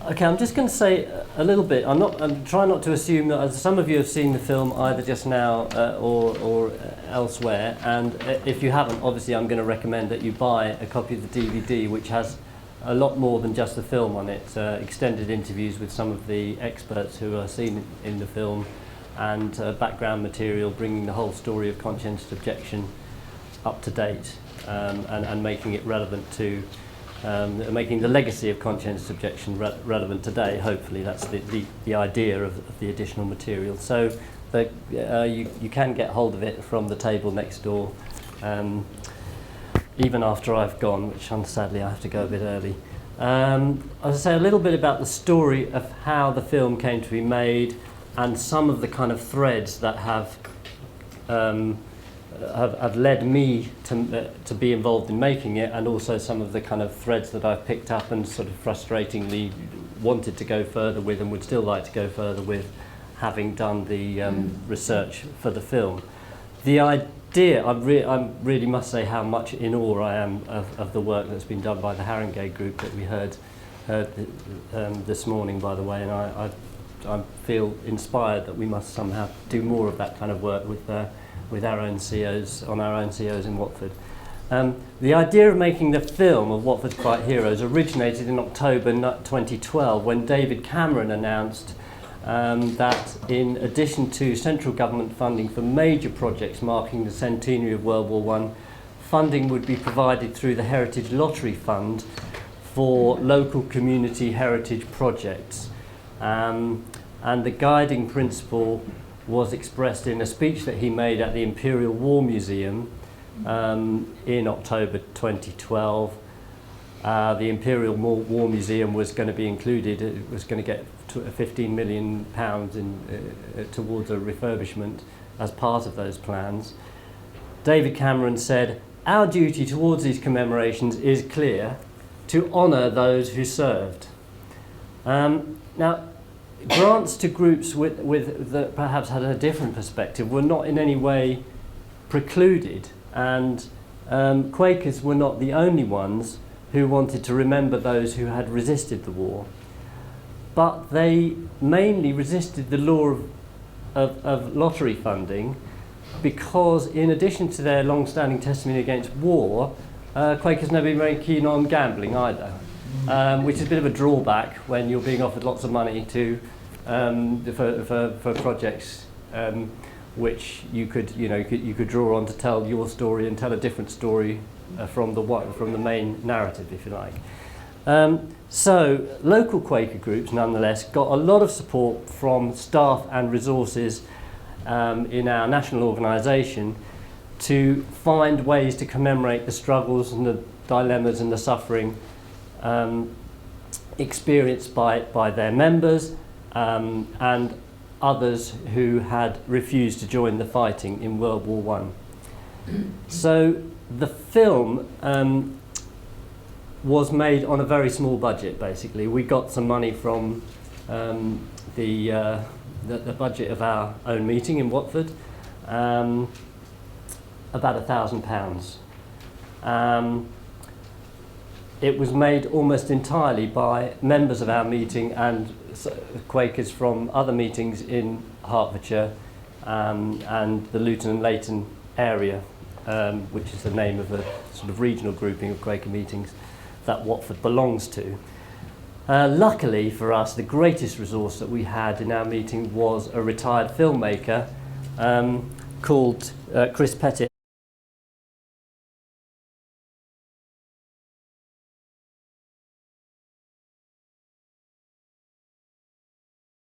Okay, I'm just going to say a little bit. I'm trying not to assume that some of you have seen the film either just now or elsewhere, and if you haven't, obviously I'm going to recommend that you buy a copy of the DVD, which has a lot more than just the film on it. Extended interviews with some of the experts who are seen in the film, and background material bringing the whole story of conscientious objection up to date, and making it relevant to making the legacy of conscientious objection relevant today. Hopefully that's the idea of the additional material. So you can get hold of it from the table next door, even after I've gone, which sadly I have to go a bit early. I'll say a little bit about the story of how the film came to be made, and some of the kind of threads that have led me to be involved in making it, and also some of the kind of threads that I've picked up and sort of frustratingly wanted to go further with and would still like to go further with, having done the research for the film. The idea, I really must say how much in awe I am of the work that's been done by the Haringey group that we heard this morning, by the way, and I feel inspired that we must somehow do more of that kind of work with our own COs, on our own COs in Watford. The idea of making the film of Watford's Quiet Heroes originated in October 2012, when David Cameron announced that in addition to central government funding for major projects marking the centenary of World War I, funding would be provided through the Heritage Lottery Fund for local community heritage projects. And the guiding principle was expressed in a speech that he made at the Imperial War Museum in October 2012. The Imperial War Museum was going to be included, it was going to get £15 million towards a refurbishment as part of those plans. David Cameron said, "Our duty towards these commemorations is clear, to honour those who served." Now, grants to groups that perhaps had a different perspective were not in any way precluded, and Quakers were not the only ones who wanted to remember those who had resisted the war. But they mainly resisted the law of lottery funding because, in addition to their long-standing testimony against war, Quakers never been very keen on gambling either. Which is a bit of a drawback when you're being offered lots of money for projects which you could draw on to tell your story and tell a different story from the main narrative, if you like. So local Quaker groups, nonetheless, got a lot of support from staff and resources in our national organisation to find ways to commemorate the struggles and the dilemmas and the suffering experienced by their members and others who had refused to join the fighting in World War I. So the film was made on a very small budget, basically. We got some money from the budget of our own meeting in Watford, about £1,000. It was made almost entirely by members of our meeting and Quakers from other meetings in Hertfordshire and the Luton and Leighton area, which is the name of a sort of regional grouping of Quaker meetings that Watford belongs to. Luckily for us, the greatest resource that we had in our meeting was a retired filmmaker called Chris Pettit.